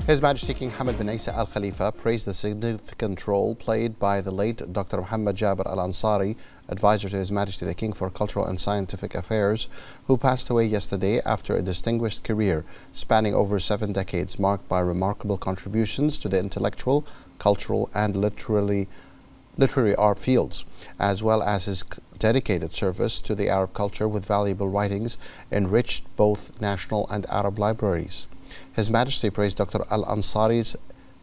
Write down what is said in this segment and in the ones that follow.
His Majesty King Hamad bin Isa Al Khalifa praised the significant role played by the late Dr. Muhammad Jabir Al Ansari, advisor to His Majesty the King for Cultural and Scientific Affairs, who passed away yesterday after a distinguished career spanning over 7 decades, marked by remarkable contributions to the intellectual, cultural, and literary art fields, as well as his dedicated service to the Arab culture with valuable writings enriched both national and Arab libraries. His Majesty praised Dr. Al-Ansari's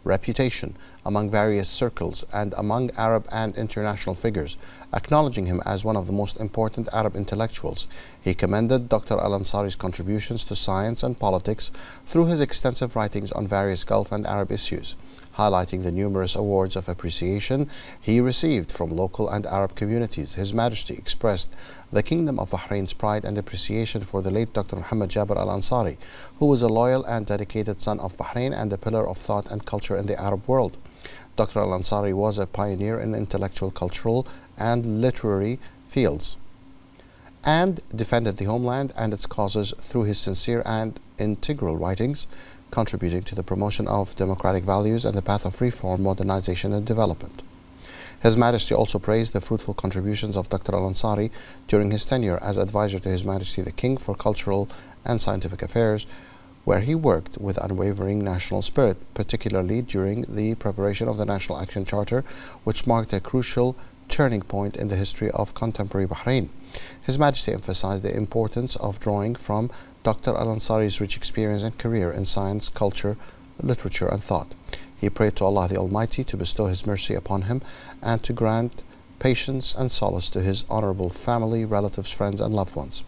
reputation among various circles and among Arab and international figures, acknowledging him as one of the most important Arab intellectuals. He commended Dr. Al-Ansari's contributions to science and politics through his extensive writings on various Gulf and Arab issues, highlighting the numerous awards of appreciation he received from local and Arab communities. His Majesty expressed the Kingdom of Bahrain's pride and appreciation for the late Dr. Muhammad Jabir Al Ansari, who was a loyal and dedicated son of Bahrain and a pillar of thought and culture in the Arab world. Dr. Al Ansari was a pioneer in intellectual, cultural, and literary fields, and defended the homeland and its causes through his sincere and integral writings, contributing to the promotion of democratic values and the path of reform, modernization, and development. His Majesty also praised the fruitful contributions of Dr. Al-Ansari during his tenure as advisor to His Majesty the King for Cultural and Scientific Affairs, where he worked with unwavering national spirit, particularly during the preparation of the National Action Charter, which marked a crucial turning point in the history of contemporary Bahrain. His Majesty emphasized the importance of drawing from Dr. Al-Ansari's rich experience and career in science, culture, literature, and thought. He prayed to Allah the Almighty to bestow His mercy upon him and to grant patience and solace to his honorable family, relatives, friends, and loved ones.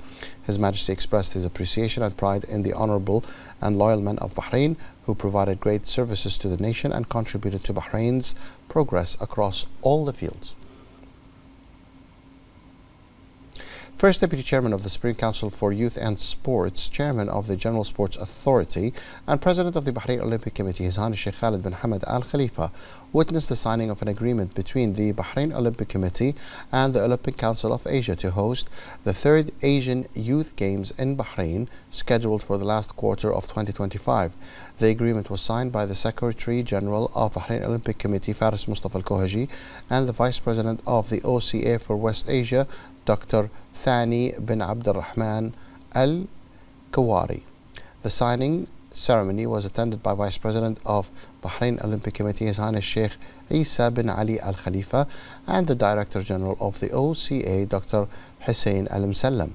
His Majesty expressed his appreciation and pride in the honorable and loyal men of Bahrain who provided great services to the nation and contributed to Bahrain's progress across all the fields. First Deputy Chairman of the Supreme Council for Youth and Sports, Chairman of the General Sports Authority, and President of the Bahrain Olympic Committee, His Highness Sheikh Khalid bin Hamad Al Khalifa, witnessed the signing of an agreement between the Bahrain Olympic Committee and the Olympic Council of Asia to host the 3rd Asian Youth Games in Bahrain, scheduled for the last quarter of 2025. The agreement was signed by the Secretary General of Bahrain Olympic Committee, Faris Mustafa Al-Kohaji, and the Vice President of the OCA for West Asia, Dr. Thani bin Abd al-Rahman al-Kawari. The signing ceremony was attended by Vice President of Bahrain Olympic Committee, His Highness Sheikh Isa bin Ali Al Khalifa, and the Director General of the OCA, Dr. Hussein Al Msallam.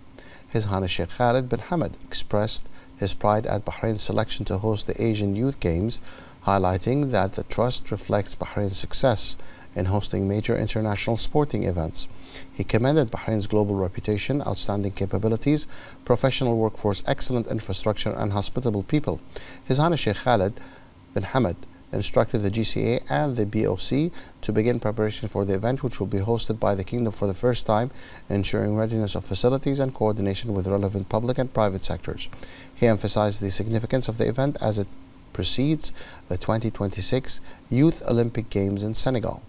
His Highness Sheikh Khalid bin Hamad expressed his pride at Bahrain's selection to host the Asian Youth Games, highlighting that the trust reflects Bahrain's success in hosting major international sporting events. He commended Bahrain's global reputation, outstanding capabilities, professional workforce, excellent infrastructure, and hospitable people. His Highness Sheikh Khalid bin Hamad instructed the GCA and the BOC to begin preparation for the event, which will be hosted by the Kingdom for the first time, ensuring readiness of facilities and coordination with relevant public and private sectors. He emphasized the significance of the event as it precedes the 2026 Youth Olympic Games in Senegal.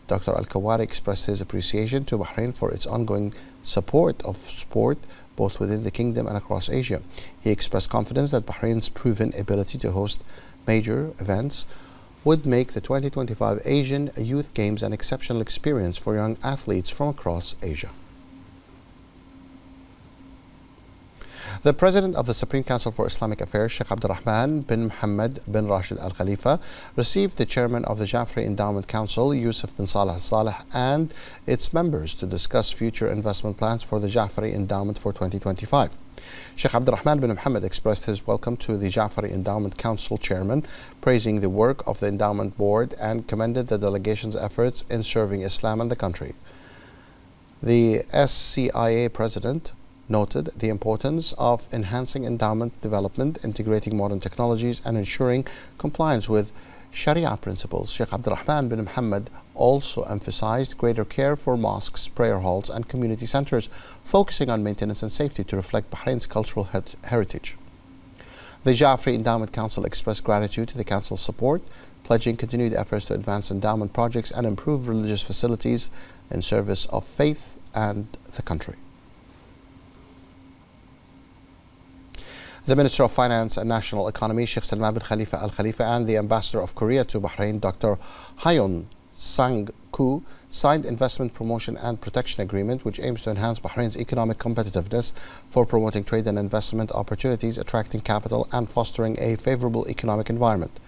Dr. Al-Kawari expressed his appreciation to Bahrain for its ongoing support of sport both within the Kingdom and across Asia. He expressed confidence that Bahrain's proven ability to host major events would make the 2025 Asian Youth Games an exceptional experience for young athletes from across Asia. The President of the Supreme Council for Islamic Affairs, Sheikh Abdurrahman bin Muhammad bin Rashid Al Khalifa, received the Chairman of the Jafri Endowment Council, Yusuf bin Saleh Al Saleh, and its members to discuss future investment plans for the Jafri Endowment for 2025. Sheikh Abdurrahman bin Muhammad expressed his welcome to the Jafri Endowment Council Chairman, praising the work of the Endowment Board and commended the delegation's efforts in serving Islam and the country. The SCIA President noted the importance of enhancing endowment development, integrating modern technologies, and ensuring compliance with Sharia principles. Sheikh Abdurrahman bin Muhammad also emphasized greater care for mosques, prayer halls, and community centers, focusing on maintenance and safety to reflect Bahrain's cultural heritage. The Jafri Endowment Council expressed gratitude to the Council's support, pledging continued efforts to advance endowment projects and improve religious facilities in service of faith and the country. The Minister of Finance and National Economy, Sheikh Salman bin Khalifa Al Khalifa, and the Ambassador of Korea to Bahrain, Dr. Hyun Sang-koo, signed investment promotion and protection agreement which aims to enhance Bahrain's economic competitiveness for promoting trade and investment opportunities, attracting capital and fostering a favorable economic environment.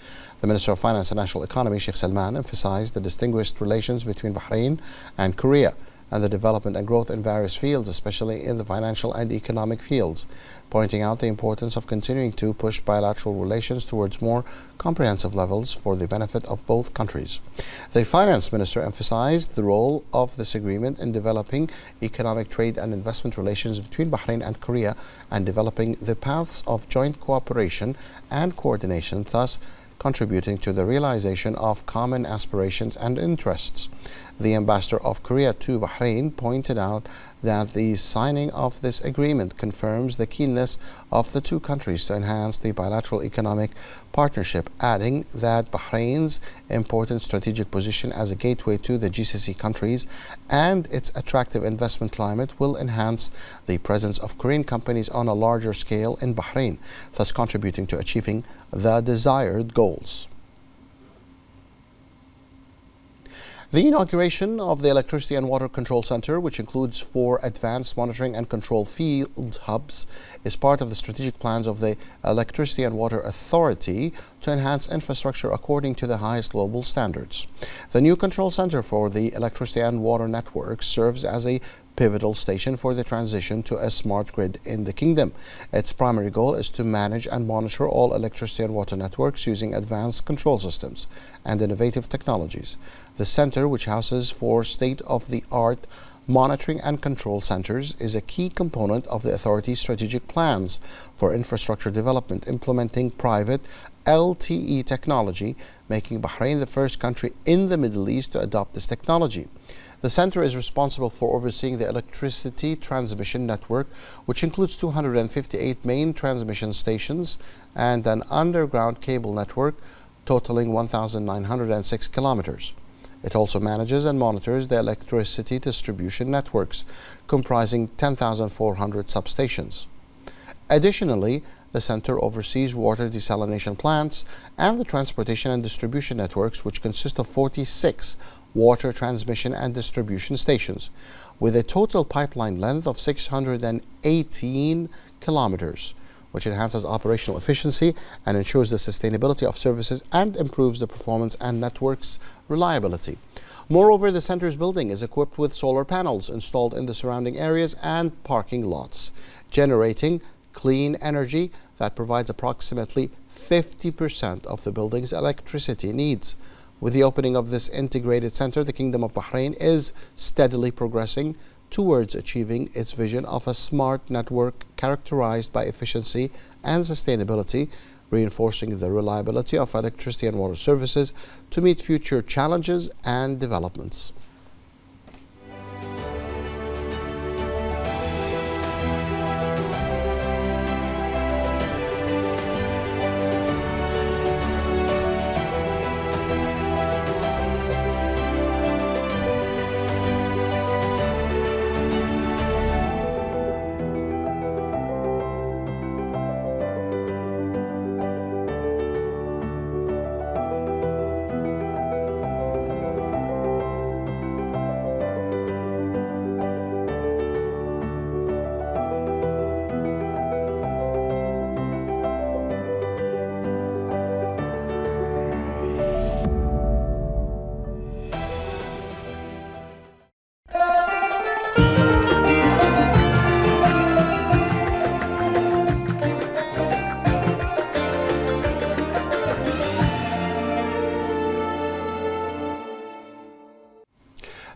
The Minister of Finance and National Economy, Sheikh Salman, emphasized the distinguished relations between Bahrain and Korea and the development and growth in various fields, especially in the financial and economic fields, pointing out the importance of continuing to push bilateral relations towards more comprehensive levels for the benefit of both countries. The Finance Minister emphasized the role of this agreement in developing economic, trade and investment relations between Bahrain and Korea and developing the paths of joint cooperation and coordination, thus contributing to the realization of common aspirations and interests. The Ambassador of Korea to Bahrain pointed out that the signing of this agreement confirms the keenness of the two countries to enhance the bilateral economic partnership, adding that Bahrain's important strategic position as a gateway to the GCC countries and its attractive investment climate will enhance the presence of Korean companies on a larger scale in Bahrain, thus contributing to achieving the desired goals. The inauguration of the Electricity and Water Control Center, which includes 4 advanced monitoring and control field hubs, is part of the strategic plans of the Electricity and Water Authority to enhance infrastructure according to the highest global standards. The new control center for the electricity and water networks serves as a pivotal station for the transition to a smart grid in the kingdom. Its primary goal is to manage and monitor all electricity and water networks using advanced control systems and innovative technologies. The center, which houses 4 state-of-the-art monitoring and control centers, is a key component of the authority's strategic plans for infrastructure development, implementing private LTE technology, making Bahrain the first country in the Middle East to adopt this technology. The center is responsible for overseeing the electricity transmission network, which includes 258 main transmission stations and an underground cable network totaling 1,906 kilometers. It also manages and monitors the electricity distribution networks, comprising 10,400 substations. Additionally, the center oversees water desalination plants and the transportation and distribution networks, which consist of 46 water transmission and distribution stations, with a total pipeline length of 618 kilometers, which enhances operational efficiency and ensures the sustainability of services and improves the performance and network's reliability. Moreover, the center's building is equipped with solar panels installed in the surrounding areas and parking lots, generating clean energy that provides approximately 50% of the building's electricity needs. With the opening of this integrated center, the Kingdom of Bahrain is steadily progressing towards achieving its vision of a smart network characterized by efficiency and sustainability, reinforcing the reliability of electricity and water services to meet future challenges and developments.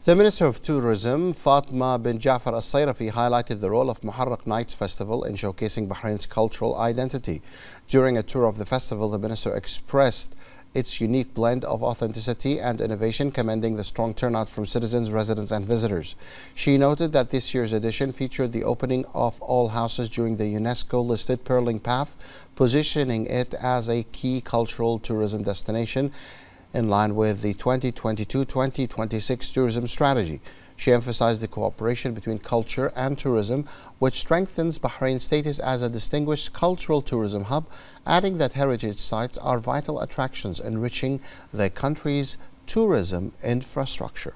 The Minister of Tourism, Fatma bin Jafar al-Sayrafi, highlighted the role of Muharraq Nights Festival in showcasing Bahrain's cultural identity. During a tour of the festival, the Minister expressed its unique blend of authenticity and innovation, commending the strong turnout from citizens, residents and visitors. She noted that this year's edition featured the opening of all houses during the UNESCO-listed Pearling Path, positioning it as a key cultural tourism destination in line with the 2022-2026 tourism strategy. She emphasized the cooperation between culture and tourism, which strengthens Bahrain's status as a distinguished cultural tourism hub, adding that heritage sites are vital attractions enriching the country's tourism infrastructure.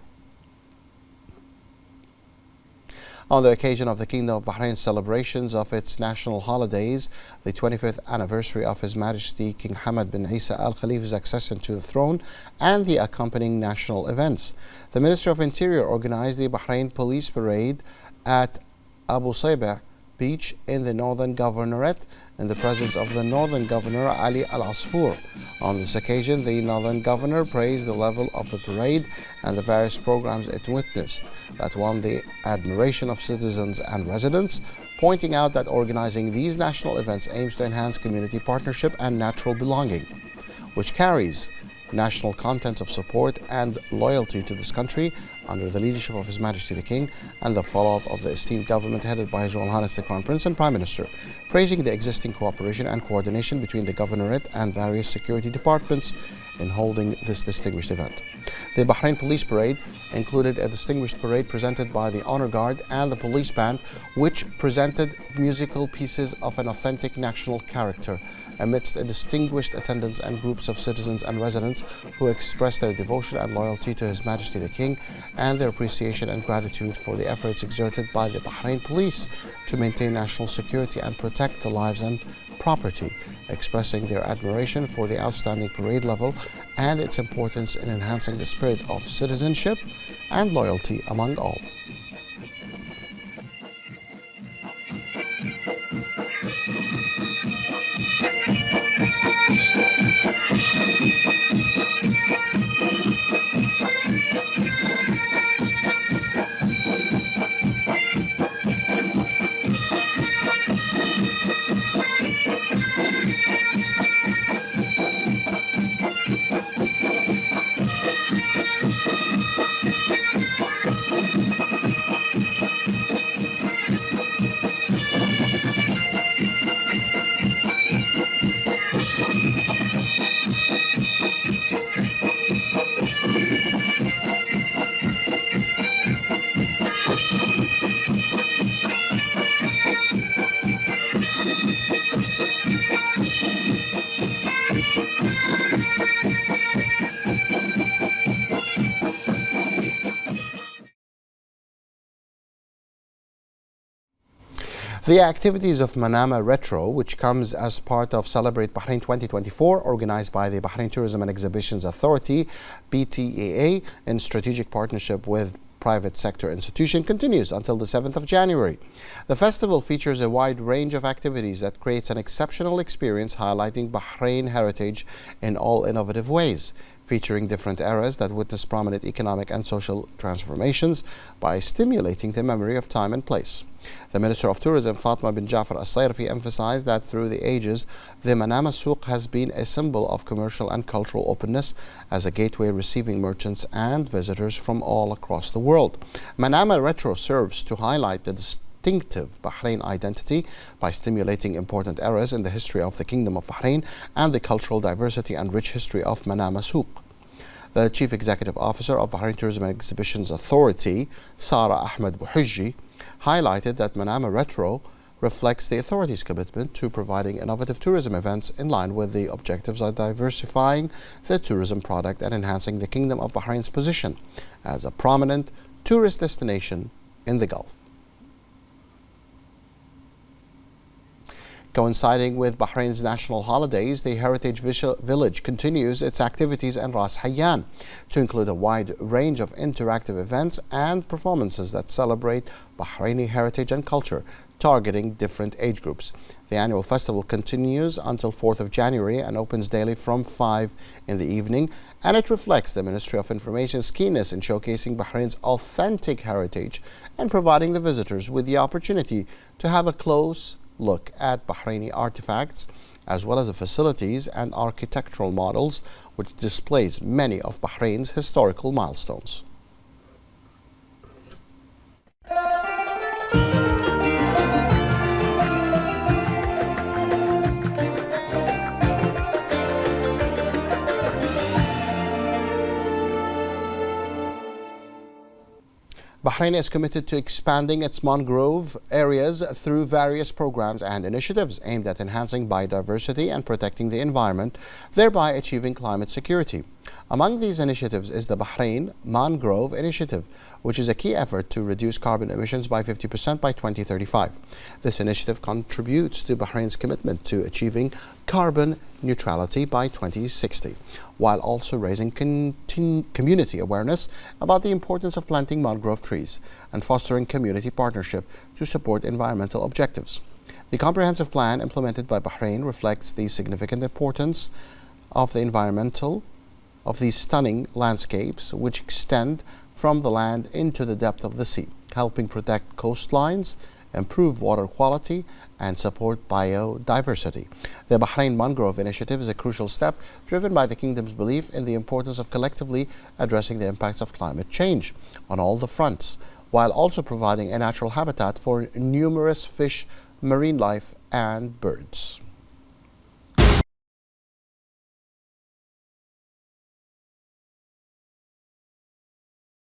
On the occasion of the Kingdom of Bahrain's celebrations of its national holidays, the 25th anniversary of His Majesty King Hamad bin Isa Al Khalifa's accession to the throne, and the accompanying national events, the Ministry of Interior organized the Bahrain Police Parade at Abu Saybah Beach in the Northern Governorate in the presence of the Northern Governor Ali Al Asfour. On this occasion, the Northern Governor praised the level of the parade and the various programs it witnessed that won the admiration of citizens and residents, pointing out that organizing these national events aims to enhance community partnership and natural belonging, which carries national contents of support and loyalty to this country under the leadership of His Majesty the King and the follow-up of the esteemed government headed by His Royal Highness the Crown Prince and Prime Minister, praising the existing cooperation and coordination between the governorate and various security departments in holding this distinguished event. The Bahrain Police Parade included a distinguished parade presented by the Honor Guard and the police band, which presented musical pieces of an authentic national character amidst a distinguished attendance and groups of citizens and residents who expressed their devotion and loyalty to His Majesty the King and their appreciation and gratitude for the efforts exerted by the Bahrain police to maintain national security and protect the lives and property, expressing their admiration for the outstanding parade level and its importance in enhancing the spirit of citizenship and loyalty among all. The activities of Manama Retro, which comes as part of Celebrate Bahrain 2024, organized by the Bahrain Tourism and Exhibitions Authority, BTEA, in strategic partnership with private sector institution, continues until the 7th of January. The festival features a wide range of activities that creates an exceptional experience highlighting Bahrain heritage in all innovative ways, featuring different eras that witness prominent economic and social transformations by stimulating the memory of time and place. The Minister of Tourism, Fatma bin Jafar Al-Sayrafi, emphasized that through the ages, the Manama Souk has been a symbol of commercial and cultural openness as a gateway receiving merchants and visitors from all across the world. Manama Retro serves to highlight the distinctive Bahrain identity by stimulating important eras in the history of the Kingdom of Bahrain and the cultural diversity and rich history of Manama Souk. The Chief Executive Officer of Bahrain Tourism and Exhibitions Authority, Sara Ahmed Bouhijji, highlighted that Manama Retro reflects the authority's commitment to providing innovative tourism events in line with the objectives of diversifying the tourism product and enhancing the Kingdom of Bahrain's position as a prominent tourist destination in the Gulf. Coinciding with Bahrain's national holidays, the Heritage Village continues its activities in Ras Hayyan to include a wide range of interactive events and performances that celebrate Bahraini heritage and culture, targeting different age groups. The annual festival continues until 4th of January and opens daily from 5 in the evening, and it reflects the Ministry of Information's keenness in showcasing Bahrain's authentic heritage and providing the visitors with the opportunity to have a close look at Bahraini artifacts, as well as the facilities and architectural models, which displays many of Bahrain's historical milestones. Bahrain Bahrain is committed to expanding its mangrove areas through various programs and initiatives aimed at enhancing biodiversity and protecting the environment, thereby achieving climate security. Among these initiatives is the Bahrain Mangrove Initiative, which is a key effort to reduce carbon emissions by 50% by 2035. This initiative contributes to Bahrain's commitment to achieving carbon neutrality by 2060, while also raising community awareness about the importance of planting mangrove trees and fostering community partnership to support environmental objectives. The comprehensive plan implemented by Bahrain reflects the significant importance of these stunning landscapes, which extend from the land into the depth of the sea, helping protect coastlines, improve water quality, and support biodiversity. The Bahrain Mangrove Initiative is a crucial step driven by the Kingdom's belief in the importance of collectively addressing the impacts of climate change on all the fronts, while also providing a natural habitat for numerous fish, marine life, and birds.